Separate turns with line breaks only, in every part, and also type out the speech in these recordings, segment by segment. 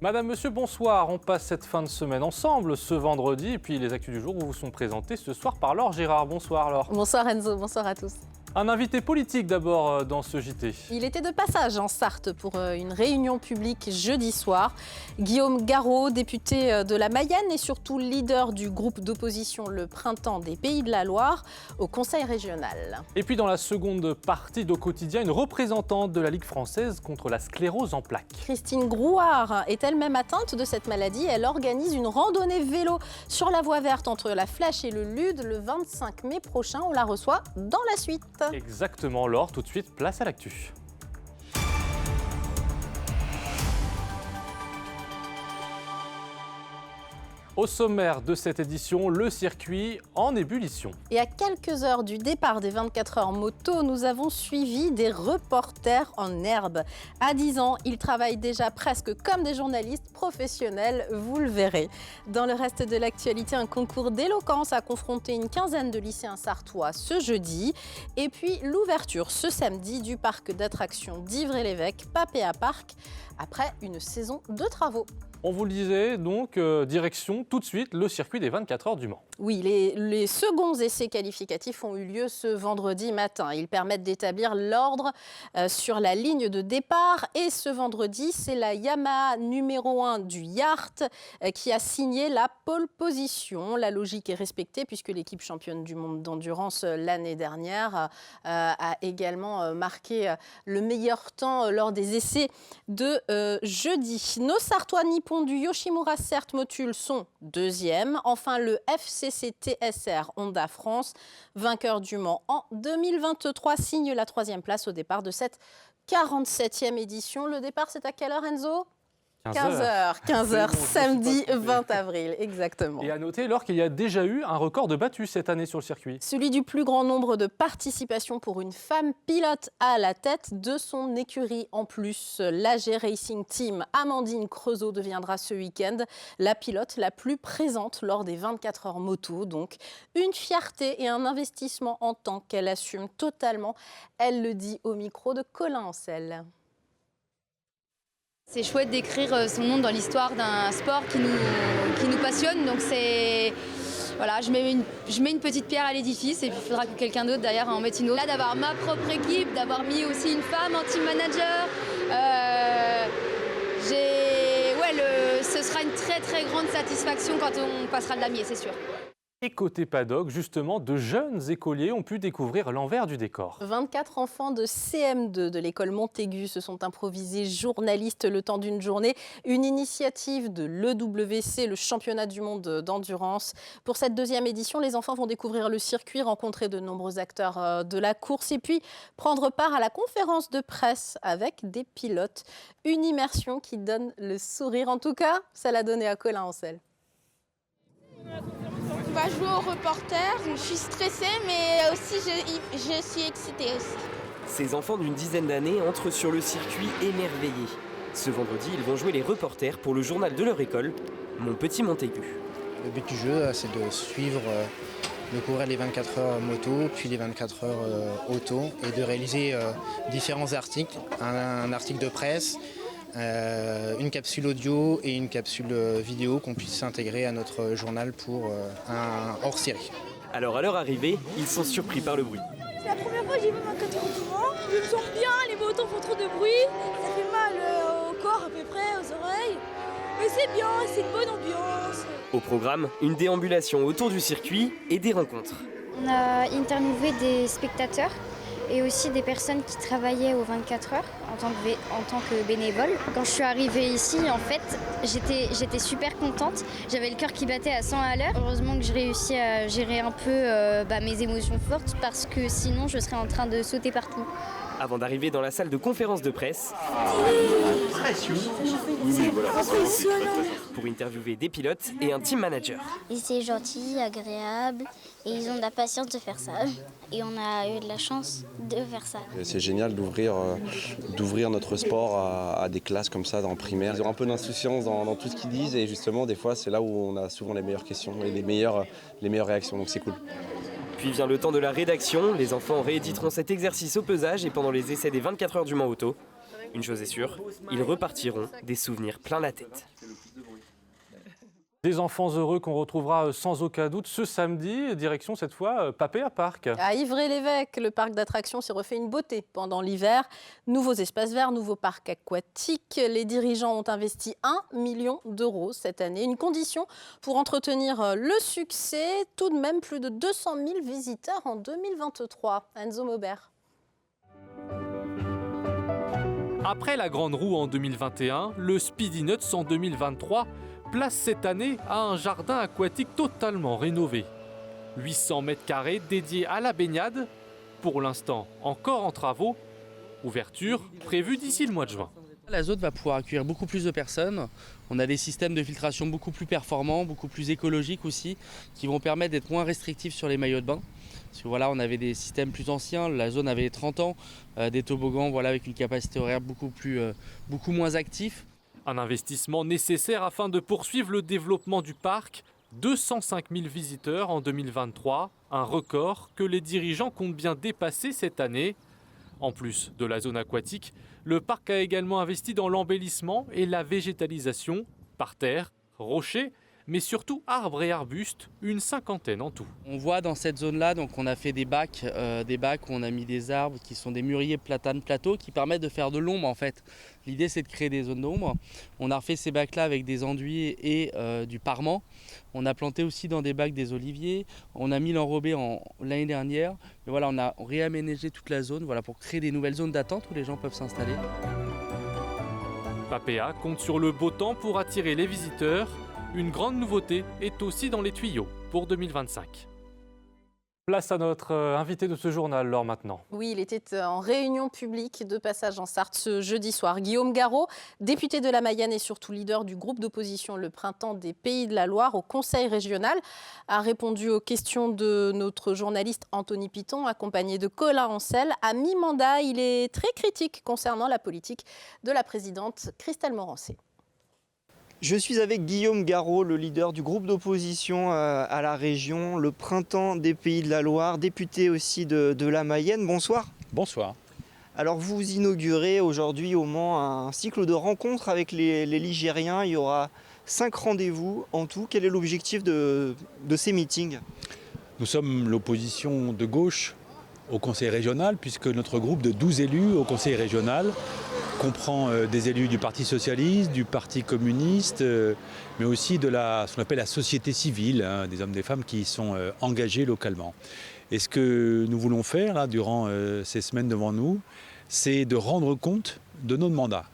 Madame, monsieur, bonsoir. On passe cette fin de semaine ensemble ce vendredi. Et puis les actus du jour vous sont présentés ce soir par Laure Gérard. Bonsoir Laure.
Bonsoir Enzo, bonsoir à tous.
Un invité politique d'abord dans ce JT.
Il était de passage en Sarthe pour une réunion publique jeudi soir. Guillaume Garot, député de la Mayenne et surtout leader du groupe d'opposition Le Printemps des Pays de la Loire au Conseil régional.
Et puis dans la seconde partie d'Au quotidien, une représentante de la Ligue française contre la sclérose en plaques.
Christine Grouard est elle-même atteinte de cette maladie. Elle organise une randonnée vélo sur la voie verte entre la Flèche et le Lude le 25 mai prochain. On la reçoit dans la suite.
Exactement, Laure. Tout de suite, place à l'actu. Au sommaire de cette édition, le circuit en ébullition.
Et à quelques heures du départ des 24 heures moto, nous avons suivi des reporters en herbe. À 10 ans, ils travaillent déjà presque comme des journalistes professionnels, vous le verrez. Dans le reste de l'actualité, un concours d'éloquence a confronté une quinzaine de lycéens sartois ce jeudi. Et puis l'ouverture ce samedi du parc d'attractions d'Ivry-l'Évêque, Papéa Park, après une saison de travaux.
On vous le disait, donc, direction tout de suite le circuit des 24 heures du Mans.
Oui, les seconds essais qualificatifs ont eu lieu ce vendredi matin. Ils permettent d'établir l'ordre sur la ligne de départ. Et ce vendredi, c'est la Yamaha numéro 1 du Yacht qui a signé la pole position. La logique est respectée puisque l'équipe championne du monde d'endurance l'année dernière a également marqué le meilleur temps lors des essais de jeudi. Nos Sartois nippons du Yoshimura Cert Motul sont deuxièmes. Enfin, le FCC TSR Honda France, vainqueur du Mans en 2023, signe la troisième place au départ de cette 47e édition. Le départ, c'est à quelle heure, Enzo ? 15h, samedi 20 avril, exactement.
Et à noter, Laure, qu'il y a déjà eu un record de battu cette année sur le circuit.
Celui du plus grand nombre de participations pour une femme pilote à la tête de son écurie. En plus, l'AG Racing Team Amandine Creusot deviendra ce week-end la pilote la plus présente lors des 24 heures moto. Donc, une fierté et un investissement en temps qu'elle assume totalement. Elle le dit au micro de Colin Ancel.
C'est chouette d'écrire son nom dans l'histoire d'un sport qui nous passionne. Donc voilà, je mets une petite pierre à l'édifice et puis il faudra que quelqu'un d'autre derrière en mette une autre. Là, d'avoir ma propre équipe, d'avoir mis aussi une femme en team manager, ce sera une très très grande satisfaction quand on passera de lamier, c'est sûr.
Et côté paddock, justement, de jeunes écoliers ont pu découvrir l'envers du décor.
24 enfants de CM2 de l'école Montaigu se sont improvisés journalistes le temps d'une journée. Une initiative de l'EWC, le championnat du monde d'endurance. Pour cette deuxième édition, les enfants vont découvrir le circuit, rencontrer de nombreux acteurs de la course et puis prendre part à la conférence de presse avec des pilotes. Une immersion qui donne le sourire. En tout cas, ça l'a donné à Colin Ancel.
On va jouer au reporter, je suis stressée mais aussi je suis excitée aussi.
Ces enfants d'une dizaine d'années entrent sur le circuit émerveillés. Ce vendredi, ils vont jouer les reporters pour le journal de leur école, Mon Petit Montaigu.
Le but du jeu, c'est de suivre, de courir les 24 heures moto, puis les 24 heures auto et de réaliser différents articles, un article de presse, une capsule audio et une capsule vidéo qu'on puisse intégrer à notre journal pour un hors-série.
Alors à leur arrivée, ils sont surpris par le bruit.
C'est la première fois que j'y vais dans 4 mouvements. Je me sens bien, les motos font trop de bruit. Ça fait mal au corps à peu près, aux oreilles. Mais c'est bien, c'est une bonne ambiance.
Au programme, une déambulation autour du circuit et des rencontres.
On a interviewé des spectateurs et aussi des personnes qui travaillaient aux 24 heures en tant que bénévole. Quand je suis arrivée ici, en fait, j'étais super contente. J'avais le cœur qui battait à 100 à l'heure. Heureusement que j'ai réussi à gérer un peu mes émotions fortes parce que sinon je serais en train de sauter partout.
Avant d'arriver dans la salle de conférence de presse, pour interviewer des pilotes et un team manager.
Ils étaient gentils, agréables et ils ont de la patience de faire ça. Et on a eu de la chance de faire ça.
C'est génial d'ouvrir notre sport à des classes comme ça dans le primaire. Ils ont un peu d'insouciance dans tout ce qu'ils disent et justement des fois c'est là où on a souvent les meilleures questions et les meilleures réactions, donc c'est cool.
Puis vient le temps de la rédaction. Les enfants rééditeront cet exercice au pesage et pendant les essais des 24 heures du Mans Auto. Une chose est sûre, ils repartiront des souvenirs plein la tête.
Des enfants heureux qu'on retrouvera sans aucun doute ce samedi, direction cette fois Papéa Park.
À Ivry-l'Évêque, le parc d'attractions s'est refait une beauté pendant l'hiver. Nouveaux espaces verts, nouveaux parcs aquatiques. Les dirigeants ont investi 1 million d'euros cette année. Une condition pour entretenir le succès. Tout de même plus de 200 000 visiteurs en 2023. Enzo Maubert.
Après la Grande Roue en 2021, le Speedy Nuts en 2023 place cette année à un jardin aquatique totalement rénové. 800 mètres carrés dédiés à la baignade, pour l'instant encore en travaux. Ouverture prévue d'ici le mois de juin.
La zone va pouvoir accueillir beaucoup plus de personnes. On a des systèmes de filtration beaucoup plus performants, beaucoup plus écologiques aussi, qui vont permettre d'être moins restrictifs sur les maillots de bain. Parce que voilà, on avait des systèmes plus anciens, la zone avait 30 ans, des toboggans voilà, avec une capacité horaire beaucoup moins active.
Un investissement nécessaire afin de poursuivre le développement du parc. 205 000 visiteurs en 2023, un record que les dirigeants comptent bien dépasser cette année. En plus de la zone aquatique, le parc a également investi dans l'embellissement et la végétalisation, parterres, rochers, mais surtout arbres et arbustes, une cinquantaine en tout.
On voit dans cette zone-là, donc on a fait des bacs où on a mis des arbres qui sont des mûriers platanes plateaux qui permettent de faire de l'ombre en fait. L'idée c'est de créer des zones d'ombre. On a refait ces bacs-là avec des enduits et du parement. On a planté aussi dans des bacs des oliviers. On a mis l'enrobé l'année dernière. Mais voilà, on a réaménagé toute la zone voilà, pour créer des nouvelles zones d'attente où les gens peuvent s'installer.
Papéa compte sur le beau temps pour attirer les visiteurs. Une grande nouveauté est aussi dans les tuyaux pour 2025. Place à notre invité de ce journal, Laure, maintenant.
Oui, il était en réunion publique de passage en Sarthe ce jeudi soir. Guillaume Garot, député de la Mayenne et surtout leader du groupe d'opposition Le Printemps des Pays de la Loire au Conseil régional, a répondu aux questions de notre journaliste Anthony Piton, accompagné de Colin Ancel. À mi-mandat, il est très critique concernant la politique de la présidente Christelle Morancé.
Je suis avec Guillaume Garot, le leader du groupe d'opposition à la région, le Printemps des Pays de la Loire, député aussi de la Mayenne. Bonsoir.
Bonsoir.
Alors vous inaugurez aujourd'hui au Mans un cycle de rencontres avec les Ligériens. Il y aura 5 rendez-vous en tout. Quel est l'objectif de ces meetings?
Nous sommes l'opposition de gauche au Conseil régional, puisque notre groupe de 12 élus au Conseil régional comprend des élus du Parti socialiste, du Parti communiste, mais aussi de ce qu'on appelle la société civile, hein, des hommes et des femmes qui sont engagés localement. Et ce que nous voulons faire là, durant ces semaines devant nous, c'est de rendre compte de notre mandat.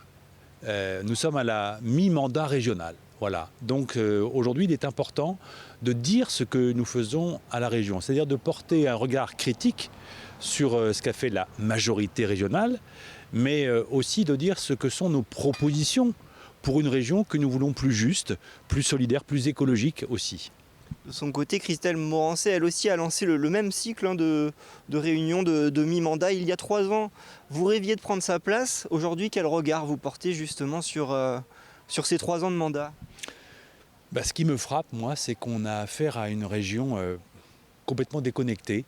Nous sommes à la mi-mandat régional. Voilà. Donc aujourd'hui, il est important de dire ce que nous faisons à la région, c'est-à-dire de porter un regard critique sur ce qu'a fait la majorité régionale, mais aussi de dire ce que sont nos propositions pour une région que nous voulons plus juste, plus solidaire, plus écologique aussi.
De son côté, Christelle Morancé, elle aussi, a lancé le même cycle de réunions de mi-mandat il y a 3 ans. Vous rêviez de prendre sa place. Aujourd'hui, quel regard vous portez justement sur ces 3 ans de mandat?
Ce qui me frappe, moi, c'est qu'on a affaire à une région complètement déconnectée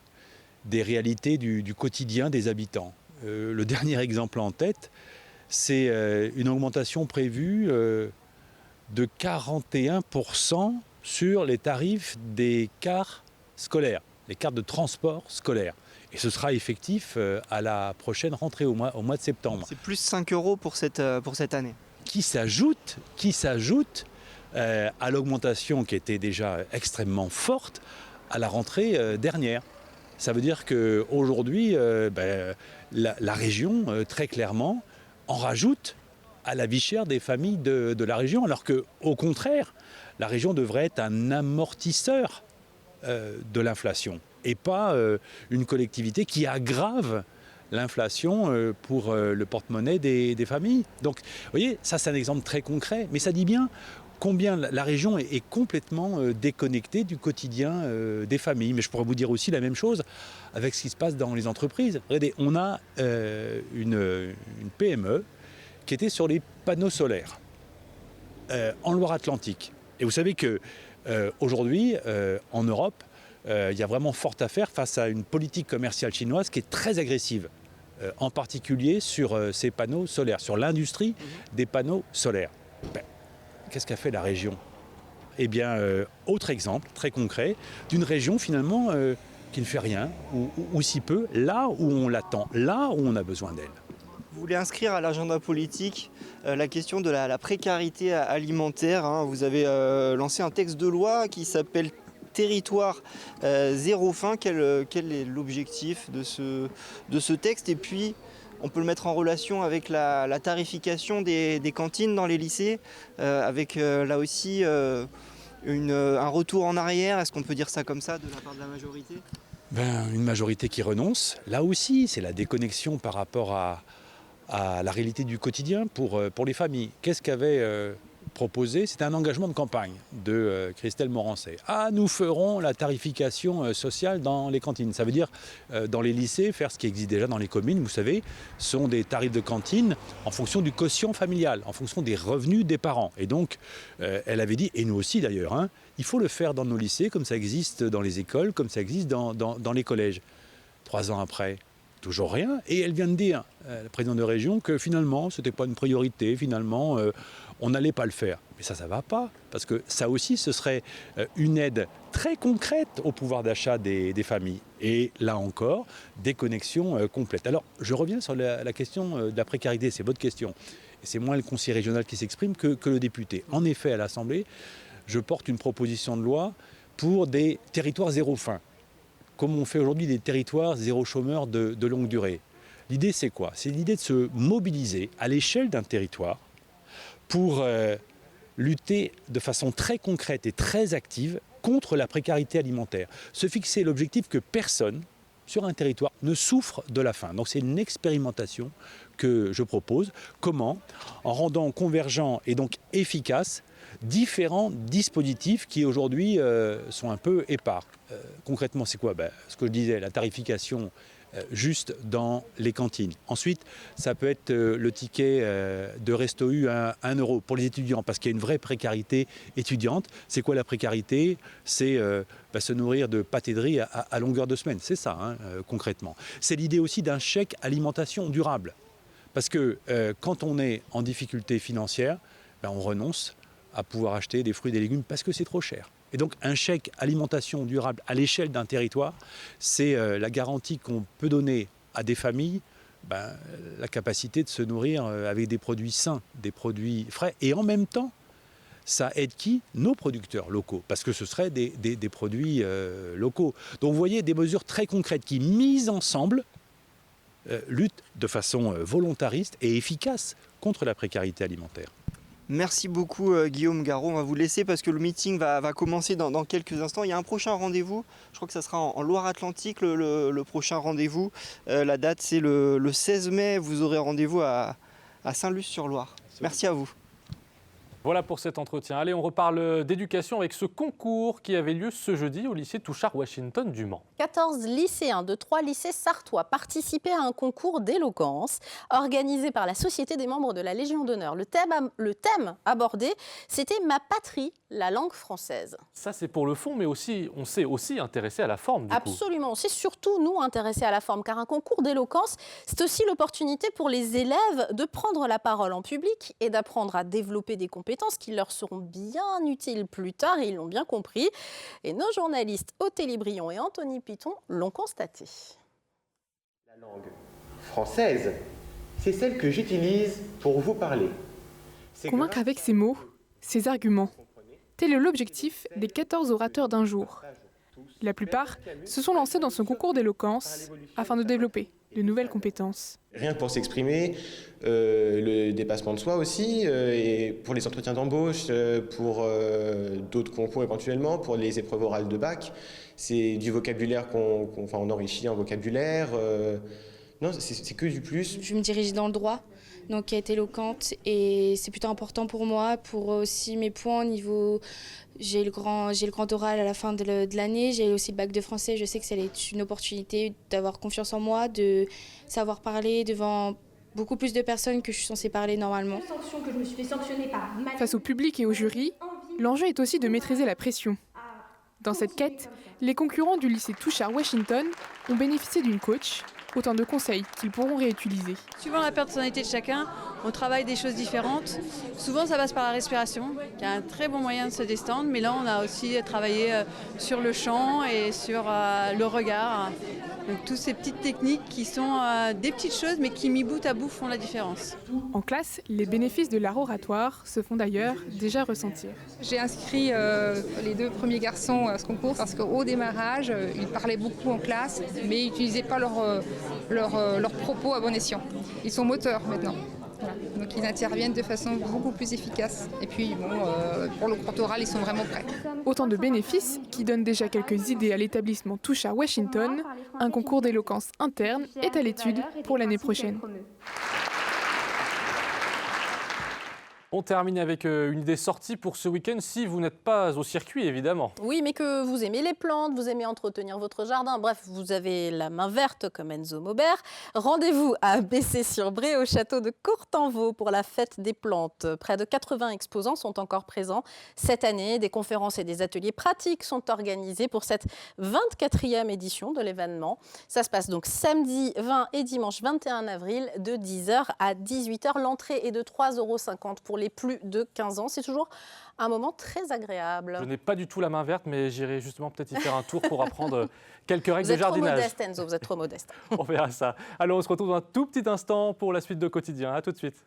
des réalités du quotidien des habitants. Le dernier exemple en tête, c'est une augmentation prévue de 41% sur les tarifs des cars scolaires, les cartes de transport scolaire. Et ce sera effectif à la prochaine rentrée, au mois de septembre.
C'est plus 5 € pour cette année.
Qui s'ajoute à l'augmentation qui était déjà extrêmement forte à la rentrée dernière. Ça veut dire qu'aujourd'hui, la région, très clairement, en rajoute à la vie chère des familles de la région, alors qu'au contraire, la région devrait être un amortisseur de l'inflation et pas une collectivité qui aggrave l'inflation pour le porte-monnaie des familles. Donc, vous voyez, ça c'est un exemple très concret, mais ça dit bien combien la région est complètement déconnectée du quotidien des familles. Mais je pourrais vous dire aussi la même chose avec ce qui se passe dans les entreprises. Regardez, on a une PME qui était sur les panneaux solaires en Loire-Atlantique. Et vous savez qu'aujourd'hui, en Europe, il y a vraiment fort à faire face à une politique commerciale chinoise qui est très agressive en particulier sur ces panneaux solaires, sur l'industrie des panneaux solaires. Qu'est-ce qu'a fait la région ? Eh bien, autre exemple très concret d'une région finalement qui ne fait rien ou si peu, là où on l'attend, là où on a besoin d'elle.
Vous voulez inscrire à l'agenda politique la question de la précarité alimentaire, hein. Vous avez lancé un texte de loi qui s'appelle Territoire zéro faim. Quel est l'objectif de ce texte? Et puis, on peut le mettre en relation avec la tarification des cantines dans les lycées, avec là aussi un retour en arrière, est-ce qu'on peut dire ça comme ça, de la part de la majorité ?
Une majorité qui renonce, là aussi, c'est la déconnexion par rapport à la réalité du quotidien pour les familles. Qu'est-ce qu'avait proposé ? C'était un engagement de campagne de Christelle Morancet. Nous ferons la tarification sociale dans les cantines. Ça veut dire dans les lycées faire ce qui existe déjà dans les communes. Vous savez, ce sont des tarifs de cantine en fonction du quotient familial, en fonction des revenus des parents. Et donc, elle avait dit, et nous aussi d'ailleurs, il faut le faire dans nos lycées, comme ça existe dans les écoles, comme ça existe dans les collèges. 3 ans après, toujours rien. Et elle vient de dire, la présidente de région, que finalement, ce n'était pas une priorité, finalement, on n'allait pas le faire. Mais ça ne va pas, parce que ça aussi, ce serait une aide très concrète au pouvoir d'achat des familles. Et là encore, déconnexion complète. Alors, je reviens sur la question de la précarité, c'est votre question. Et c'est moins le conseiller régional qui s'exprime que le député. En effet, à l'Assemblée, je porte une proposition de loi pour des territoires zéro faim, comme on fait aujourd'hui des territoires zéro chômeur de longue durée. L'idée, c'est quoi ? C'est l'idée de se mobiliser à l'échelle d'un territoire pour lutter de façon très concrète et très active contre la précarité alimentaire. Se fixer l'objectif que personne sur un territoire ne souffre de la faim. Donc c'est une expérimentation que je propose. Comment ? En rendant convergents et donc efficaces différents dispositifs qui aujourd'hui sont un peu épars. Concrètement, c'est quoi ? Ce que je disais, la tarification juste dans les cantines. Ensuite, ça peut être le ticket de Resto U à 1 € pour les étudiants, parce qu'il y a une vraie précarité étudiante. C'est quoi la précarité ? C'est se nourrir de pâté de riz à longueur de semaine. C'est ça, concrètement. C'est l'idée aussi d'un chèque alimentation durable. Parce que quand on est en difficulté financière, on renonce à pouvoir acheter des fruits et des légumes parce que c'est trop cher. Et donc un chèque alimentation durable à l'échelle d'un territoire, c'est la garantie qu'on peut donner à des familles la capacité de se nourrir avec des produits sains, des produits frais. Et en même temps, ça aide qui ? Nos producteurs locaux, parce que ce seraient des produits locaux. Donc vous voyez des mesures très concrètes qui, mises ensemble, luttent de façon volontariste et efficace contre la précarité alimentaire.
Merci beaucoup Guillaume Garot, on va vous laisser parce que le meeting va commencer dans quelques instants. Il y a un prochain rendez-vous, je crois que ça sera en Loire-Atlantique le prochain rendez-vous. La date c'est le 16 mai, vous aurez rendez-vous à Saint-Luce-sur-Loire. Merci à vous.
Voilà pour cet entretien. Allez, on reparle d'éducation avec ce concours qui avait lieu ce jeudi au lycée Touchard-Washington du Mans.
14 lycéens de 3 lycées sarthois participaient à un concours d'éloquence organisé par la Société des membres de la Légion d'honneur. Le thème abordé, c'était « Ma patrie, la langue française ».
Ça, c'est pour le fond, mais aussi, on s'est aussi intéressé à la forme, du coup.
Absolument, on s'est surtout, nous, intéressés à la forme, car un concours d'éloquence, c'est aussi l'opportunité pour les élèves de prendre la parole en public et d'apprendre à développer des compétences qui leur seront bien utiles plus tard, et ils l'ont bien compris. Et nos journalistes Othélie Brion et Anthony Piton l'ont constaté.
La langue française, c'est celle que j'utilise pour vous parler.
Convaincre avec ses mots, ses arguments. Tel est l'objectif des 14 orateurs d'un jour. La plupart se sont lancés dans ce concours d'éloquence afin de développer de nouvelles compétences.
Rien que pour s'exprimer, le dépassement de soi aussi, et pour les entretiens d'embauche, pour d'autres concours éventuellement, pour les épreuves orales de bac. C'est du vocabulaire on enrichit en vocabulaire. Non, c'est que du plus.
Je me dirige dans le droit, donc être éloquente, et c'est plutôt important pour moi, pour aussi mes points au niveau... J'ai le grand oral à la fin de l'année, j'ai aussi le bac de français. Je sais que c'est une opportunité d'avoir confiance en moi, de savoir parler devant beaucoup plus de personnes que je suis censée parler normalement.
Face au public et au jury, l'enjeu est aussi de maîtriser la pression. Dans cette quête, les concurrents du lycée Touchard-Washington ont bénéficié d'une coach Autant de conseils qu'ils pourront réutiliser.
Suivant la personnalité de chacun, on travaille des choses différentes. Souvent, ça passe par la respiration, qui est un très bon moyen de se détendre. Mais là, on a aussi travaillé sur le chant et sur le regard. Donc, toutes ces petites techniques qui sont des petites choses, mais qui, mis bout à bout, font la différence.
En classe, les bénéfices de l'art oratoire se font d'ailleurs déjà ressentir.
J'ai inscrit les 2 premiers garçons à ce concours parce qu'au démarrage, ils parlaient beaucoup en classe, mais ils n'utilisaient pas leurs propos à bon escient. Ils sont moteurs maintenant. Voilà. Donc ils interviennent de façon beaucoup plus efficace. Et puis pour le cours oral, ils sont vraiment prêts.
Autant de bénéfices qui donnent déjà quelques idées à l'établissement Touche à Washington. Un concours d'éloquence interne est à l'étude pour l'année prochaine.
On termine avec une idée sortie pour ce week-end si vous n'êtes pas au circuit, évidemment.
Oui, mais que vous aimez les plantes, vous aimez entretenir votre jardin, bref, vous avez la main verte comme Enzo Maubert. Rendez-vous à Bessé-sur-Bray au château de Courtanvaux pour la fête des plantes. Près de 80 exposants sont encore présents cette année. Des conférences et des ateliers pratiques sont organisés pour cette 24e édition de l'événement. Ça se passe donc samedi 20 et dimanche 21 avril de 10h à 18h. L'entrée est de 3,50 € pour les plus de 15 ans. C'est toujours un moment très agréable.
Je n'ai pas du tout la main verte, mais j'irai justement peut-être y faire un tour pour apprendre quelques règles de jardinage.
Vous êtes trop modeste, Enzo, vous êtes trop modeste.
On verra ça. Alors, on se retrouve dans un tout petit instant pour la suite de Quotidien. À tout de suite.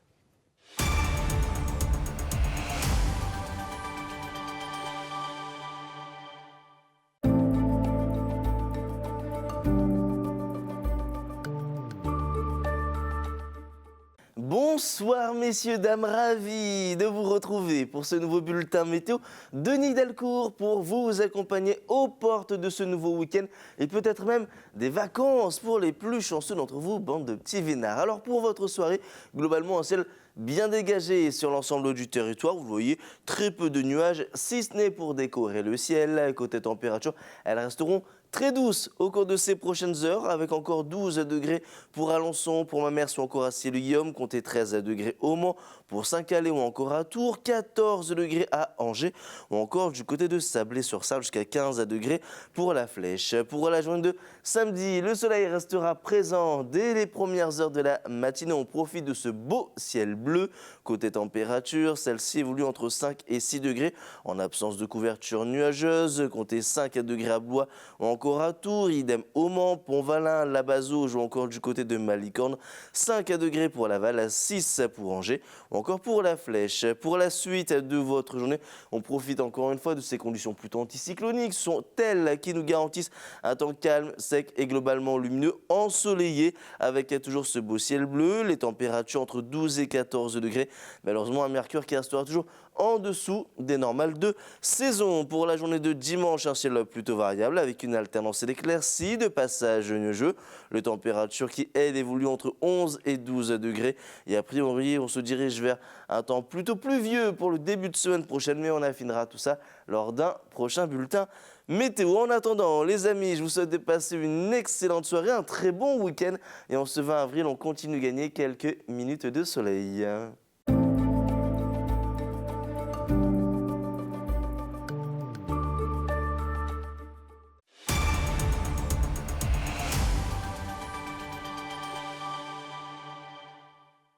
Bonsoir messieurs, dames, ravi de vous retrouver pour ce nouveau bulletin météo. Denis Delcourt pour vous accompagner aux portes de ce nouveau week-end et peut-être même des vacances pour les plus chanceux d'entre vous, bande de petits vénards. Alors pour votre soirée, globalement un ciel bien dégagé sur l'ensemble du territoire. Vous voyez très peu de nuages, si ce n'est pour décorer le ciel. Côté température, elles resteront très douces au cours de ces prochaines heures, avec encore 12 degrés pour Alençon, pour Mamers ou encore à Ciel-Guillaume, comptez 13 degrés au Mans, pour Saint-Calais ou encore à Tours, 14 degrés à Angers, ou encore du côté de Sablé-sur-Sarthe jusqu'à 15 degrés pour la Flèche. Pour la journée de samedi, le soleil restera présent dès les premières heures de la matinée. On profite de ce beau ciel bleu. Côté température, celle-ci évolue entre 5 et 6 degrés, en absence de couverture nuageuse, comptez 5 degrés à Blois ou encore à Tours, idem au Mans, Pont-Valin, La Bazouge ou encore du côté de Malicorne, 5 degrés pour Laval, 6 pour Angers ou encore pour la Flèche. Pour la suite de votre journée, on profite encore une fois de ces conditions plutôt anticycloniques, sont elles qui nous garantissent un temps calme, sec et globalement lumineux, ensoleillé, avec toujours ce beau ciel bleu, les températures entre 12 et 14 degrés, malheureusement un mercure qui restera toujours en dessous des normales de saison. Pour la journée de dimanche, un ciel plutôt variable avec une alternance d'éclaircies, de passages nuageux. Les températures qui, elles, évoluent entre 11 et 12 degrés. Et a priori, on se dirige vers un temps plutôt pluvieux pour le début de semaine prochaine, mais on affinera tout ça lors d'un prochain bulletin météo. En attendant, les amis, je vous souhaite de passer une excellente soirée, un très bon week-end. Et en ce 20 avril, on continue de gagner quelques minutes de soleil.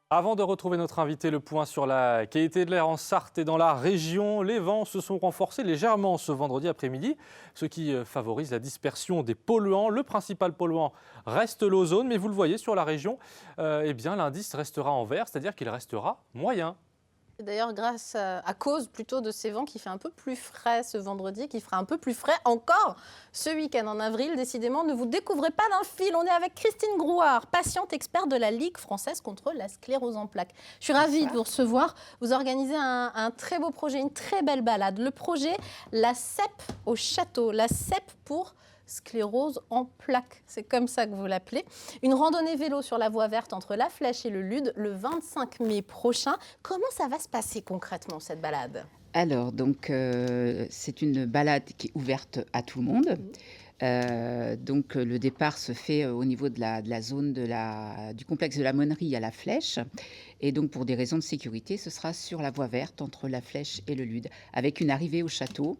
Avant de retrouver notre invité, le point sur la qualité de l'air en Sarthe et dans la région. Les vents se sont renforcés légèrement ce vendredi après-midi, ce qui favorise la dispersion des polluants. Le principal polluant reste l'ozone, mais vous le voyez sur la région, eh bien l'indice restera en vert, c'est-à-dire qu'il restera moyen.
D'ailleurs, à cause plutôt de ces vents qui fait un peu plus frais ce vendredi, qui fera un peu plus frais encore ce week-end en avril. Décidément, ne vous découvrez pas d'un fil. On est avec Christine Grouard, patiente experte de la Ligue française contre la sclérose en plaques. Je suis ravie de vous recevoir. Vous organisez un très beau projet, une très belle balade. Le projet La CEP au château. La CEP pour sclérose en plaques, c'est comme ça que vous l'appelez. Une randonnée vélo sur la voie verte entre La Flèche et le Lude le 25 mai prochain. Comment ça va se passer concrètement cette balade ?
Alors, donc, c'est une balade qui est ouverte à tout le monde. Donc, le départ se fait au niveau de la zone du complexe de la Monnerie à La Flèche. Et donc, pour des raisons de sécurité, ce sera sur la voie verte entre La Flèche et le Lude, avec une arrivée au château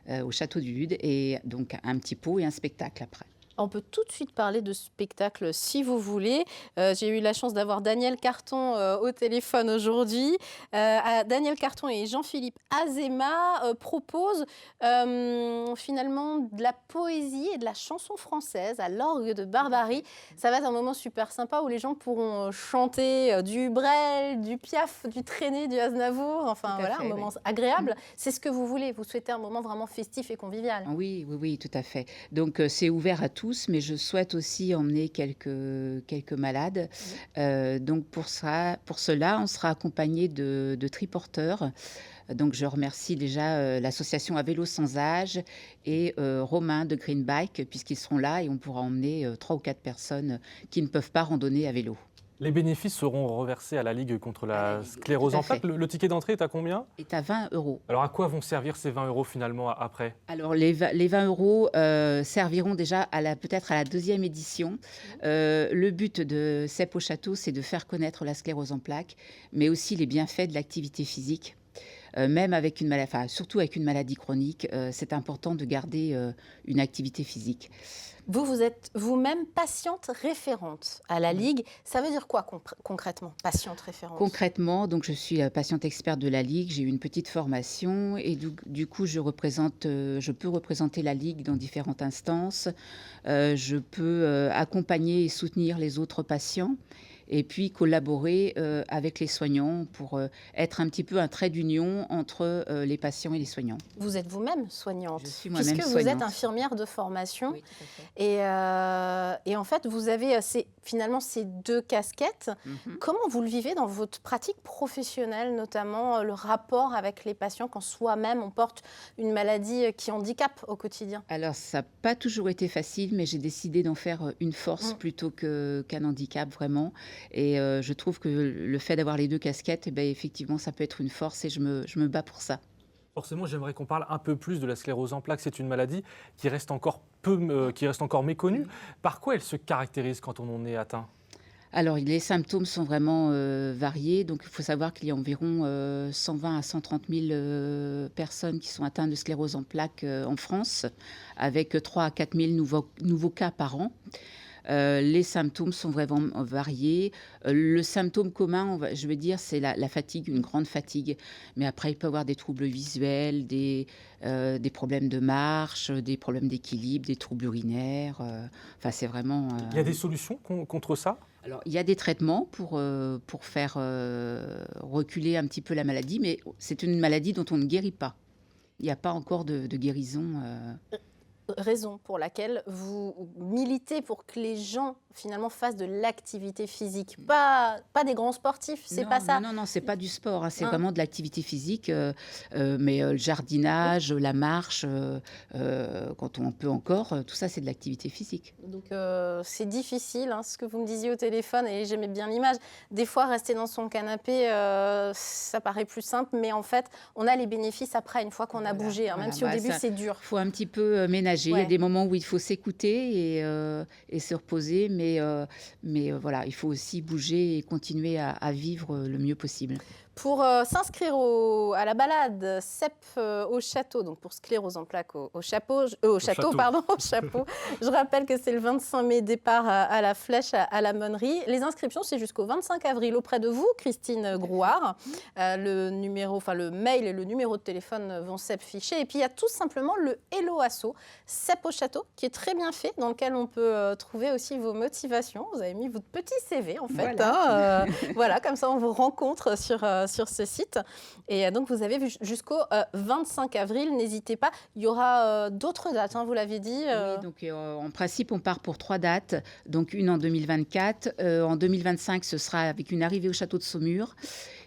du Lude, et donc un petit pot et un spectacle après.
On peut tout de suite parler de spectacle si vous voulez. J'ai eu la chance d'avoir Daniel Carton au téléphone aujourd'hui. Daniel Carton et Jean-Philippe Azéma proposent finalement de la poésie et de la chanson française à l'orgue de Barbarie. Ça va être un moment super sympa où les gens pourront chanter du Brel, du Piaf, du Trenet, du Aznavour. Enfin voilà, un moment agréable. C'est ce que vous voulez. Vous souhaitez un moment vraiment festif et convivial.
Oui, oui, oui, tout à fait. Donc c'est ouvert à tous, mais je souhaite aussi emmener quelques malades. Donc pour cela, on sera accompagné de triporteurs. Donc je remercie déjà l'association À Vélo Sans Âge et Romain de Green Bike, puisqu'ils seront là et on pourra emmener 3 ou 4 personnes qui ne peuvent pas randonner à vélo.
Les bénéfices seront reversés à la Ligue contre la sclérose en plaques. Le ticket d'entrée est à combien ?
Est à 20 €.
Alors à quoi vont servir ces 20 € finalement après ?
Alors les 20 € serviront déjà peut-être à la 2e édition. Le but de CEP au Château, c'est de faire connaître la sclérose en plaques, mais aussi les bienfaits de l'activité physique. Même avec une maladie, surtout avec une maladie chronique, c'est important de garder une activité physique.
Vous êtes vous-même patiente référente à la Ligue. Ça veut dire quoi concrètement, patiente référente ?
Concrètement, donc je suis patiente experte de la Ligue. J'ai eu une petite formation et du coup, je peux représenter la Ligue dans différentes instances. Je peux accompagner et soutenir les autres patients. Et puis collaborer avec les soignants pour être un petit peu un trait d'union entre les patients et les soignants.
Vous êtes vous-même soignante,
je suis moi-même
puisque
soignante.
Vous êtes infirmière de formation.
Oui, tout à fait.
Et en fait, vous avez finalement ces 2 casquettes. Comment vous le vivez dans votre pratique professionnelle, notamment le rapport avec les patients quand soi-même on porte une maladie qui handicape au quotidien ?
Alors, ça n'a pas toujours été facile, mais j'ai décidé d'en faire une force plutôt qu'un handicap, vraiment. Et je trouve que le fait d'avoir les 2 casquettes, effectivement, ça peut être une force et je me bats pour ça.
Forcément, j'aimerais qu'on parle un peu plus de la sclérose en plaques. C'est une maladie qui reste encore méconnue. Par quoi elle se caractérise quand on en est atteint ?
Alors, les symptômes sont vraiment variés. Donc, il faut savoir qu'il y a environ 120 à 130 000 personnes qui sont atteintes de sclérose en plaques en France, avec 3 à 4 000 nouveaux cas par an. Les symptômes sont vraiment variés. Le symptôme commun, je veux dire, c'est la fatigue, une grande fatigue. Mais après, il peut y avoir des troubles visuels, des problèmes de marche, des problèmes d'équilibre, des troubles urinaires. C'est vraiment...
Il y a des solutions contre ça ?
Alors, il y a des traitements pour faire reculer un petit peu la maladie, mais c'est une maladie dont on ne guérit pas. Il n'y a pas encore de guérison.
Raison pour laquelle vous militez pour que les gens finalement fassent de l'activité physique, pas des grands sportifs, c'est pas ça.
Non, c'est pas du sport, c'est vraiment de l'activité physique, mais le jardinage, la marche, quand on peut encore, tout ça c'est de l'activité physique.
Donc c'est difficile, ce que vous me disiez au téléphone, et j'aimais bien l'image. Des fois, rester dans son canapé, ça paraît plus simple, mais en fait, on a les bénéfices après, une fois qu'on a bougé, même si au début c'est dur.
Il faut un petit peu ménager. Il y a des moments où il faut s'écouter et se reposer, mais voilà, il faut aussi bouger et continuer à vivre le mieux possible.
Pour s'inscrire à la balade CEP au Château, donc pour sclérose en plaques au chapeau, je rappelle que c'est le 25 mai, départ à la Flèche, à la Monnerie. Les inscriptions, c'est jusqu'au 25 avril auprès de vous, Christine Grouard. Le mail et le numéro de téléphone vont s'afficher. Et puis, il y a tout simplement le Hello Asso CEP au Château, qui est très bien fait, dans lequel on peut trouver aussi vos motivations. Vous avez mis votre petit CV, en fait.
Voilà,
voilà, comme ça, on vous rencontre sur ce site. Et donc, vous avez vu jusqu'au 25 avril. N'hésitez pas. Il y aura d'autres dates, vous l'avez dit.
Oui, donc en principe, on part pour 3 dates. Donc, une en 2024. En 2025, ce sera avec une arrivée au château de Saumur.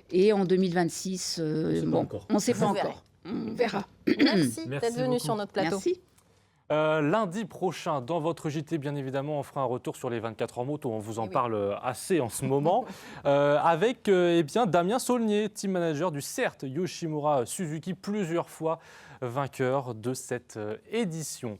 Et en 2026, on ne sait pas encore. On verra.
Merci d'être venu sur notre plateau.
Merci.
Lundi prochain, dans votre JT, bien évidemment, on fera un retour sur les 24 heures moto. On vous en parle assez en ce moment. Avec Damien Saulnier, team manager du CERT Yoshimura Suzuki, plusieurs fois vainqueur de cette édition.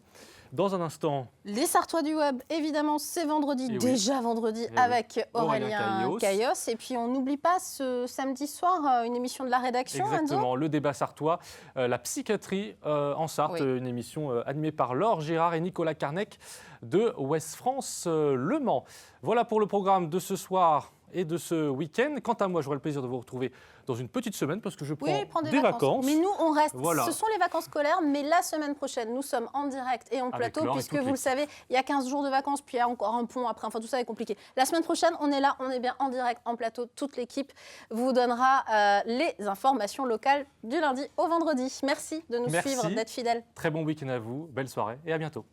Dans un instant,
Les Sartois du Web, évidemment, c'est vendredi,
Et oui.
déjà vendredi,
Et oui.
avec
Aurélien
Aurélien Caillos. Et puis, on n'oublie pas ce samedi soir une émission de la rédaction,
exactement,
Enzo.
le débat sartois, la psychiatrie en Sarthe,
Oui.
une émission animée par Laure Gérard et Nicolas Carnec de Ouest France Le Mans. Voilà pour le programme de ce soir et de ce week-end. Quant à moi, j'aurai le plaisir de vous retrouver dans une petite semaine parce que je prends
Oui, prends
des vacances.
Mais nous, on reste.
Voilà.
Ce sont les vacances scolaires, mais la semaine prochaine, nous sommes en direct et en
Avec
plateau,
Laure et
puisque
toute
vous le
l'équipe.
savez, il y a 15 jours de vacances, puis il y a encore un pont après. Enfin, tout ça est compliqué. La semaine prochaine, on est là, on est bien en direct, en plateau. Toute l'équipe vous donnera les informations locales du lundi au vendredi. Merci de nous
Merci.
suivre, d'être fidèles.
Très bon week-end à vous, belle soirée et à bientôt.